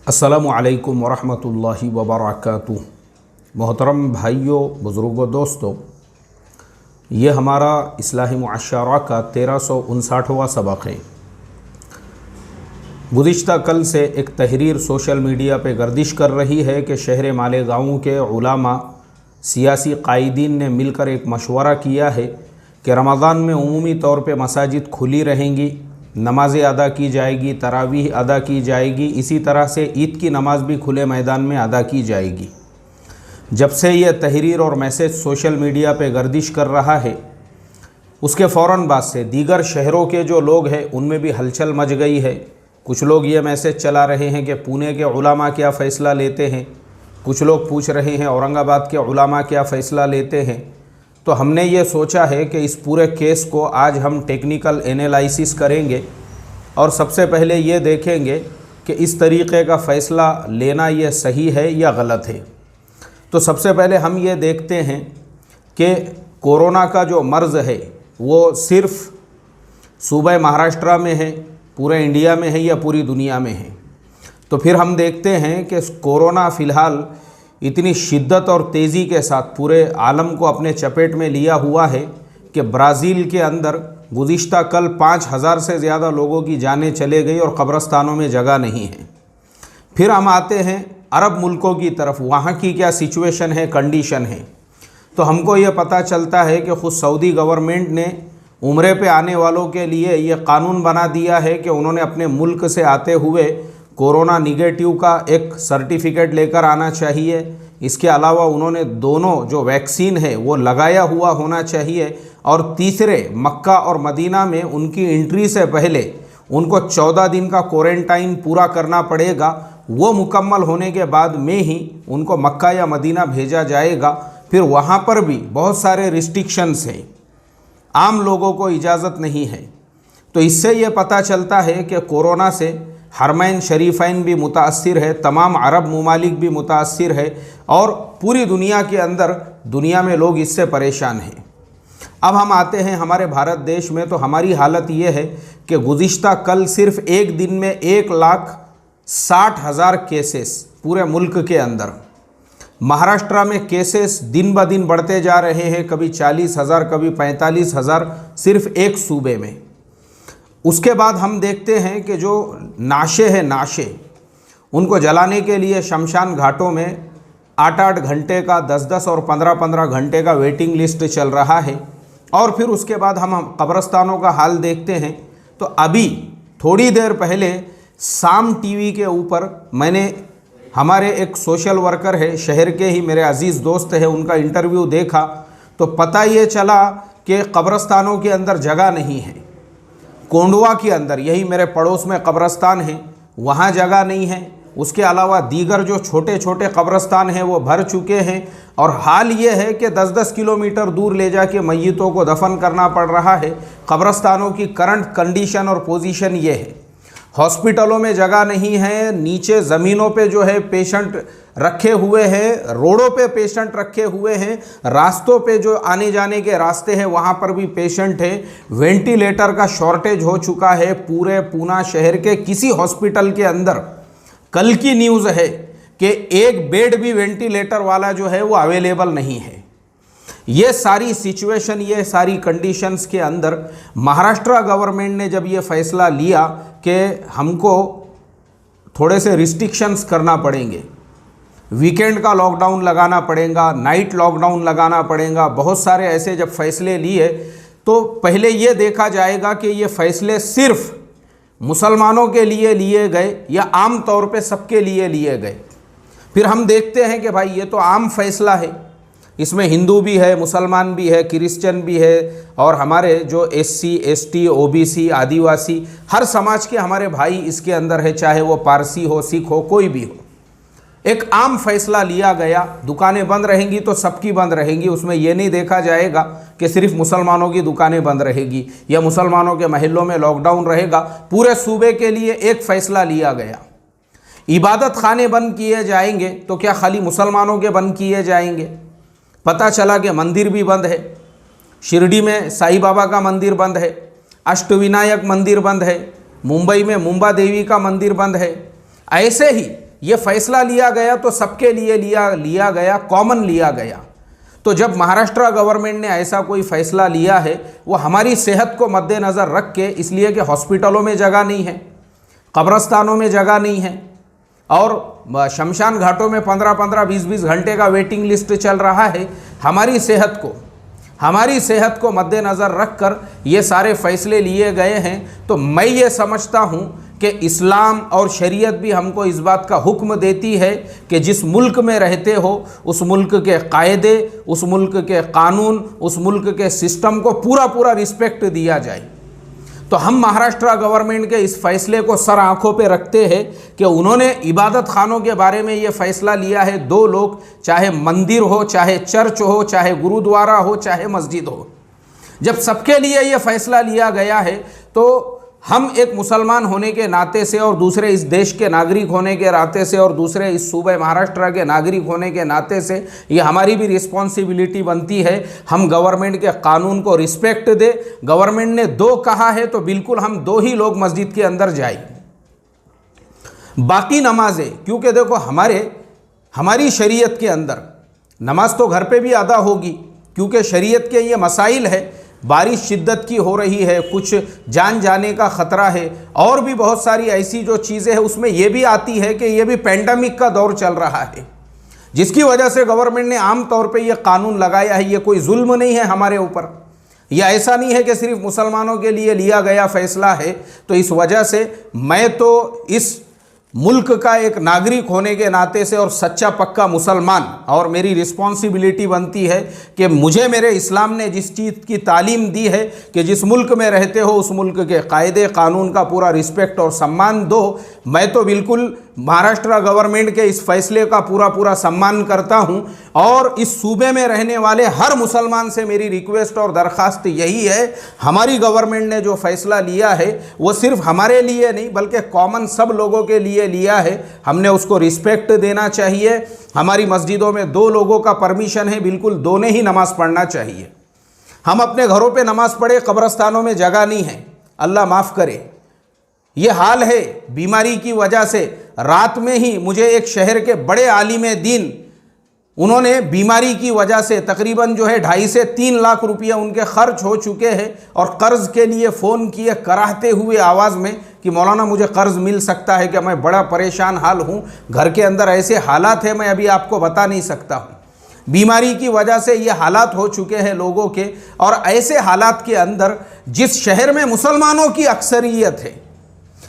अस्सलामु अलैकुम वरहमतुल्लाहि वबरकातुहू। मोहतरम भाइयों, बुज़ुर्गों, दोस्तों, ये हमारा इस्लाही मुआशरा का 1359वां सबक है। गुज़िश्ता कल से एक तहरीर सोशल मीडिया पे गर्दिश कर रही है कि शहर मालेगाँव के उलामा सियासी कायदीन ने मिलकर एक मशवरा किया है कि रमज़ान में उमूमी तौर पे मसाजिद खुली रहेंगी, नमाज़ें अदा की जाएगी, तरावीह अदा की जाएगी, इसी तरह से ईद की नमाज़ भी खुले मैदान में अदा की जाएगी। जब से यह तहरीर और मैसेज सोशल मीडिया पे गर्दिश कर रहा है, उसके फ़ौरन बाद से दीगर शहरों के जो लोग हैं उनमें भी हलचल मच गई है। कुछ लोग ये मैसेज चला रहे हैं कि पुणे के उलामा क्या फ़ैसला लेते हैं, कुछ लोग पूछ रहे हैं औरंगाबाद के उलामा क्या फ़ैसला लेते हैं। तो हमने ये सोचा है कि इस पूरे केस को आज हम टेक्निकल एनालिसिस करेंगे और सबसे पहले ये देखेंगे कि इस तरीक़े का फ़ैसला लेना ये सही है या गलत है। तो सबसे पहले हम ये देखते हैं कि कोरोना का जो मर्ज़ है वो सिर्फ़ सूबे महाराष्ट्र में है, पूरे इंडिया में है या पूरी दुनिया में है। तो फिर हम देखते हैं कि कोरोना फ़िलहाल इतनी शिद्दत और तेज़ी के साथ पूरे आलम को अपने चपेट में लिया हुआ है कि ब्राज़ील के अंदर गुज़िश्ता कल 5000 से ज़्यादा लोगों की जानें चले गई और कब्रस्तानों में जगह नहीं है। फिर हम आते हैं अरब मुल्कों की तरफ, वहाँ की क्या सिचुएशन है, कंडीशन है। तो हमको ये पता चलता है कि ख़ुद सऊदी गवर्नमेंट ने उम्रे पे आने वालों के लिए ये कानून बना दिया है कि उन्होंने अपने मुल्क से आते हुए कोरोना निगेटिव का एक सर्टिफिकेट लेकर आना चाहिए। इसके अलावा उन्होंने दोनों जो वैक्सीन है वो लगाया हुआ होना चाहिए और तीसरे मक्का और मदीना में उनकी एंट्री से पहले उनको 14 दिन का क्वारंटाइन पूरा करना पड़ेगा। वो मुकम्मल होने के बाद में ही उनको मक्का या मदीना भेजा जाएगा। फिर वहाँ पर भी बहुत सारे रिस्ट्रिक्शंस हैं, आम लोगों को इजाज़त नहीं है। तो इससे ये पता चलता है कि कोरोना से हरमैन शरीफैन भी मुतासिर है, तमाम अरब ममालिक भी मुतासिर है और पूरी दुनिया के अंदर दुनिया में लोग इससे परेशान हैं। अब हम आते हैं हमारे भारत देश में। तो हमारी हालत ये है कि गुज़िश्ता कल सिर्फ़ एक दिन में 1,60,000 केसेस पूरे मुल्क के अंदर। महाराष्ट्र में केसेस दिन ब दिन बढ़ते जा रहे हैं, कभी 40,000 कभी 45,000 सिर्फ़ एक सूबे में। उसके बाद हम देखते हैं कि जो नाशे हैं, नाशे उनको जलाने के लिए शमशान घाटों में 8-8 घंटे का, 10-10 और 15-15 घंटे का वेटिंग लिस्ट चल रहा है। और फिर उसके बाद हम कब्रस्तानों का हाल देखते हैं। तो अभी थोड़ी देर पहले साम टीवी के ऊपर मैंने हमारे एक सोशल वर्कर है, शहर के ही मेरे अजीज़ दोस्त है, उनका इंटरव्यू देखा तो पता ये चला कि कब्रस्तानों के अंदर जगह नहीं है। कोंडवा के अंदर, यही मेरे पड़ोस में कब्रस्तान है, वहाँ जगह नहीं है। उसके अलावा दीगर जो छोटे छोटे कब्रस्तान हैं वो भर चुके हैं और हाल ये है कि 10-10 किलोमीटर दूर ले जाके मैयतों को दफन करना पड़ रहा है। कब्रस्तानों की करंट कंडीशन और पोजीशन ये है। हॉस्पिटलों में जगह नहीं है, नीचे ज़मीनों पे जो है पेशेंट रखे हुए हैं, रोडों पे पेशेंट रखे हुए हैं, रास्तों पे जो आने जाने के रास्ते हैं वहाँ पर भी पेशेंट है। वेंटिलेटर का शॉर्टेज हो चुका है पूरे पूना शहर के किसी हॉस्पिटल के अंदर। कल की न्यूज़ है कि एक बेड भी वेंटिलेटर वाला जो है वो अवेलेबल नहीं है। ये सारी सिचुएशन, ये सारी कंडीशंस के अंदर महाराष्ट्र गवर्नमेंट ने जब ये फ़ैसला लिया कि हमको थोड़े से रिस्ट्रिक्शंस करना पड़ेंगे, वीकेंड का लॉकडाउन लगाना पड़ेगा, नाइट लॉकडाउन लगाना पड़ेगा, बहुत सारे ऐसे जब फ़ैसले लिए तो पहले ये देखा जाएगा कि ये फ़ैसले सिर्फ़ मुसलमानों के लिए लिए गए या आम तौर पे सबके लिए लिए गए। फिर हम देखते हैं कि भाई ये तो आम फ़ैसला है, इसमें हिंदू भी है, मुसलमान भी है, क्रिश्चियन भी है और हमारे जो SC ST OBC आदिवासी हर समाज के हमारे भाई इसके अंदर है, चाहे वो पारसी हो, सिख हो, कोई भी हो। एक आम फैसला लिया गया, दुकानें बंद रहेंगी तो सबकी बंद रहेंगी। उसमें यह नहीं देखा जाएगा कि सिर्फ मुसलमानों की दुकानें बंद रहेगी या मुसलमानों के महलों में लॉकडाउन रहेगा। पूरे सूबे के लिए एक फ़ैसला लिया गया। इबादत खाने बंद किए जाएंगे तो क्या खाली मुसलमानों के बंद किए जाएंगे? पता चला कि मंदिर भी बंद है। शिरडी में साईं बाबा का मंदिर बंद है, अष्टविनायक मंदिर बंद है, मुंबई में मुंबा देवी का मंदिर बंद है। ऐसे ही ये फैसला लिया गया तो सबके लिए लिया गया, कॉमन लिया गया। तो जब महाराष्ट्र गवर्नमेंट ने ऐसा कोई फैसला लिया है, वो हमारी सेहत को मद्देनज़र रख के, इसलिए कि हॉस्पिटलों में जगह नहीं है, कब्रस्तानों में जगह नहीं है और शमशान घाटों में 15-15, 20-20 घंटे का वेटिंग लिस्ट चल रहा है। हमारी सेहत को मद्देनज़र रखकर ये सारे फैसले लिए गए हैं। तो मैं ये समझता हूँ कि इस्लाम और शरीयत भी हमको इस बात का हुक्म देती है कि जिस मुल्क में रहते हो उस मुल्क के कायदे, उस मुल्क के कानून, उस मुल्क के सिस्टम को पूरा रिस्पेक्ट दिया जाए। तो हम महाराष्ट्र गवर्नमेंट के इस फैसले को सर आंखों पे रखते हैं कि उन्होंने इबादत खानों के बारे में ये फैसला लिया है। 2 लोग, चाहे मंदिर हो, चाहे चर्च हो, चाहे गुरुद्वारा हो, चाहे मस्जिद हो, जब सबके लिए ये फैसला लिया गया है तो हम एक मुसलमान होने के नाते से और दूसरे इस देश के नागरिक होने के नाते से और दूसरे इस सूबे महाराष्ट्र के नागरिक होने के नाते से ये हमारी भी रिस्पॉन्सिबिलिटी बनती है, हम गवर्नमेंट के कानून को रिस्पेक्ट दे। गवर्नमेंट ने 2 कहा है तो बिल्कुल हम 2 ही लोग मस्जिद के अंदर जाए। बाकी नमाजें, क्योंकि देखो हमारी शरीयत के अंदर नमाज तो घर पे भी अदा होगी, क्योंकि शरीयत के ये मसाइल है। बारिश शिद्दत की हो रही है, कुछ जान जाने का ख़तरा है, और भी बहुत सारी ऐसी जो चीज़ें हैं उसमें ये भी आती है कि ये भी पेंडेमिक का दौर चल रहा है, जिसकी वजह से गवर्नमेंट ने आम तौर पे ये कानून लगाया है। ये कोई जुल्म नहीं है हमारे ऊपर, या ऐसा नहीं है कि सिर्फ मुसलमानों के लिए लिया गया फ़ैसला है। तो इस वजह से मैं तो इस मुल्क का एक नागरिक होने के नाते से और सच्चा पक्का मुसलमान, और मेरी रिस्पॉन्सिबिलिटी बनती है कि मुझे मेरे इस्लाम ने जिस चीज़ की तालीम दी है कि जिस मुल्क में रहते हो उस मुल्क के कायदे कानून का पूरा रिस्पेक्ट और सम्मान दो। मैं तो बिल्कुल महाराष्ट्र गवर्नमेंट के इस फैसले का पूरा सम्मान करता हूं, और इस सूबे में रहने वाले हर मुसलमान से मेरी रिक्वेस्ट और दरख्वास्त यही है, हमारी गवर्नमेंट ने जो फैसला लिया है वो सिर्फ हमारे लिए नहीं बल्कि कॉमन सब लोगों के लिए लिया है। हमने उसको रिस्पेक्ट देना चाहिए। हमारी मस्जिदों में 2 लोगों का परमिशन है, बिल्कुल 2 ने ही नमाज़ पढ़ना चाहिए। हम अपने घरों पे नमाज़ पढ़े, कब्रस्तानों में जगह नहीं है, अल्लाह माफ़ करे। ये हाल है बीमारी की वजह से। रात में ही मुझे एक शहर के बड़े आलिम दीन, उन्होंने बीमारी की वजह से तकरीबन जो है 2.5 से 3 लाख रुपये उनके खर्च हो चुके हैं, और कर्ज़ के लिए फ़ोन किए कराहते हुए आवाज़ में कि मौलाना मुझे कर्ज़ मिल सकता है कि मैं बड़ा परेशान हाल हूँ, घर के अंदर ऐसे हालात हैं मैं अभी आपको बता नहीं सकता हूँ। बीमारी की वजह से ये हालात हो चुके हैं लोगों के, और ऐसे हालात के अंदर जिस शहर में मुसलमानों की अक्सरियत है,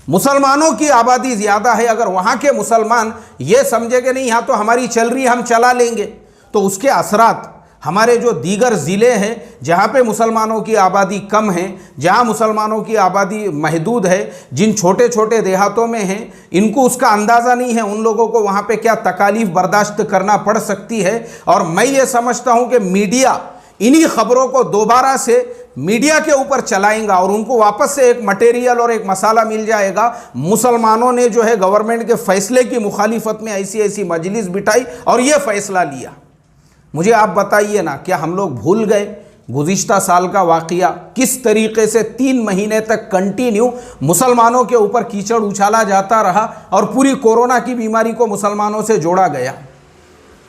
मुसलमानों की आबादी ज़्यादा है, अगर वहाँ के मुसलमान ये समझे कि नहीं यहाँ तो हमारी चल रही हम चला लेंगे, तो उसके असरात हमारे जो दीगर ज़िले हैं जहाँ पे मुसलमानों की आबादी कम है, जहाँ मुसलमानों की आबादी महदूद है, जिन छोटे छोटे देहातों में हैं, इनको उसका अंदाज़ा नहीं है उन लोगों को वहाँ पे क्या तकालीफ बर्दाश्त करना पड़ सकती है। और मैं ये समझता हूँ कि मीडिया इन्हीं ख़बरों को दोबारा से मीडिया के ऊपर चलाएगा और उनको वापस से एक मटेरियल और एक मसाला मिल जाएगा। मुसलमानों ने जो है गवर्नमेंट के फ़ैसले की मुखालिफत में ऐसी ऐसी मजलिस बिठाई और ये फ़ैसला लिया। मुझे आप बताइए ना, क्या हम लोग भूल गए गुज़िश्ता साल का वाक़या, किस तरीके से 3 महीने तक कंटिन्यू मुसलमानों के ऊपर कीचड़ उछाला जाता रहा और पूरी कोरोना की बीमारी को मुसलमानों से जोड़ा गया।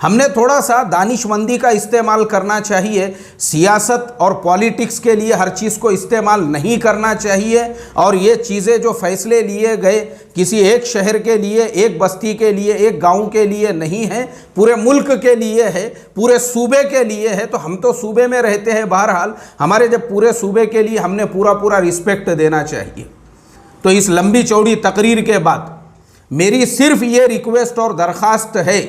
हमने थोड़ा सा दानिशमंदी का इस्तेमाल करना चाहिए। सियासत और पॉलिटिक्स के लिए हर चीज़ को इस्तेमाल नहीं करना चाहिए। और ये चीज़ें जो फ़ैसले लिए गए किसी एक शहर के लिए, एक बस्ती के लिए, एक गांव के लिए नहीं है, पूरे मुल्क के लिए है, पूरे सूबे के लिए है। तो हम तो सूबे में रहते हैं, बहरहाल हमारे जब पूरे सूबे के लिए हमने पूरा रिस्पेक्ट देना चाहिए। तो इस लंबी चौड़ी तकरीर के बाद मेरी सिर्फ ये रिक्वेस्ट और दरख्वास्त है,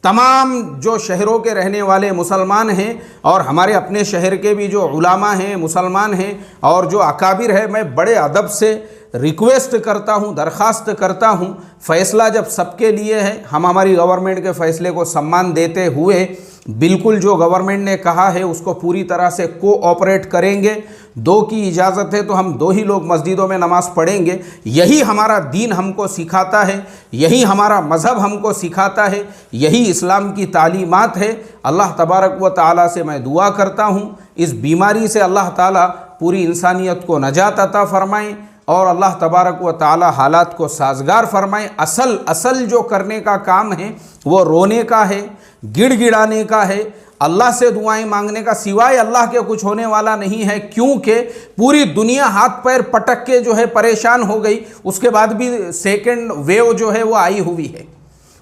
तमाम जो शहरों के रहने वाले मुसलमान हैं और हमारे अपने शहर के भी जो उलामा हैं, मुसलमान हैं और जो अकाबिर है, मैं बड़े अदब से रिक्वेस्ट करता हूं, दरख्वास्त करता हूं, फ़ैसला जब सबके लिए है, हम हमारी गवर्नमेंट के फ़ैसले को सम्मान देते हुए बिल्कुल जो गवर्नमेंट ने कहा है उसको पूरी तरह से कोऑपरेट करेंगे। 2 की इजाज़त है तो हम 2 ही लोग मस्जिदों में नमाज़ पढ़ेंगे। यही हमारा दीन हमको सिखाता है, यही हमारा मज़हब हमको सिखाता है, यही इस्लाम की तालीमात है। अल्लाह तबारक व तआला से मैं दुआ करता हूँ इस बीमारी से अल्लाह ताला पूरी इंसानियत को नजात अता फ़रमाएँ। और अल्लाह तबारक व ताला हालात को साजगार फरमाए। असल जो करने का काम है वो रोने का है, गिड़गिड़ाने का है, अल्लाह से दुआएं मांगने का, सिवाय अल्लाह के कुछ होने वाला नहीं है। क्योंकि पूरी दुनिया हाथ पैर पटक के जो है परेशान हो गई, उसके बाद भी सेकंड वेव जो है वो आई हुई है,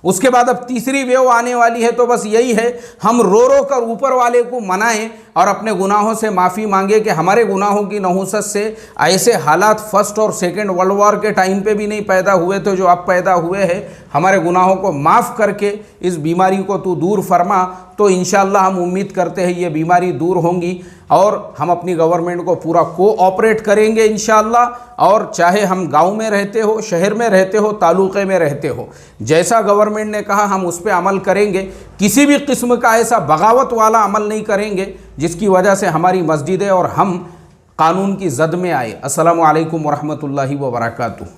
उसके बाद अब तीसरी वेव आने वाली है। तो बस यही है, हम रो रो कर ऊपर वाले को मनाएं और अपने गुनाहों से माफ़ी मांगे कि हमारे गुनाहों की नहुसत से ऐसे हालात फर्स्ट और सेकंड वर्ल्ड वॉर के टाइम पे भी नहीं पैदा हुए थे जो अब पैदा हुए हैं। हमारे गुनाहों को माफ़ करके इस बीमारी को तू दूर फरमा, तो इंशाअल्लाह हम उम्मीद करते हैं ये बीमारी दूर होंगी और हम अपनी गवर्नमेंट को पूरा कोऑपरेट करेंगे इंशाअल्लाह। और चाहे हम गांव में रहते हो, शहर में रहते हो, तालुक़े में रहते हो, जैसा गवर्नमेंट ने कहा हम उस पर अमल करेंगे। किसी भी किस्म का ऐसा बगावत वाला अमल नहीं करेंगे जिसकी वजह से हमारी मस्जिदें और हम कानून की जद में आए। अस्सलामु अलैकुम वरहमतुल्लाहि व बरकातुहू।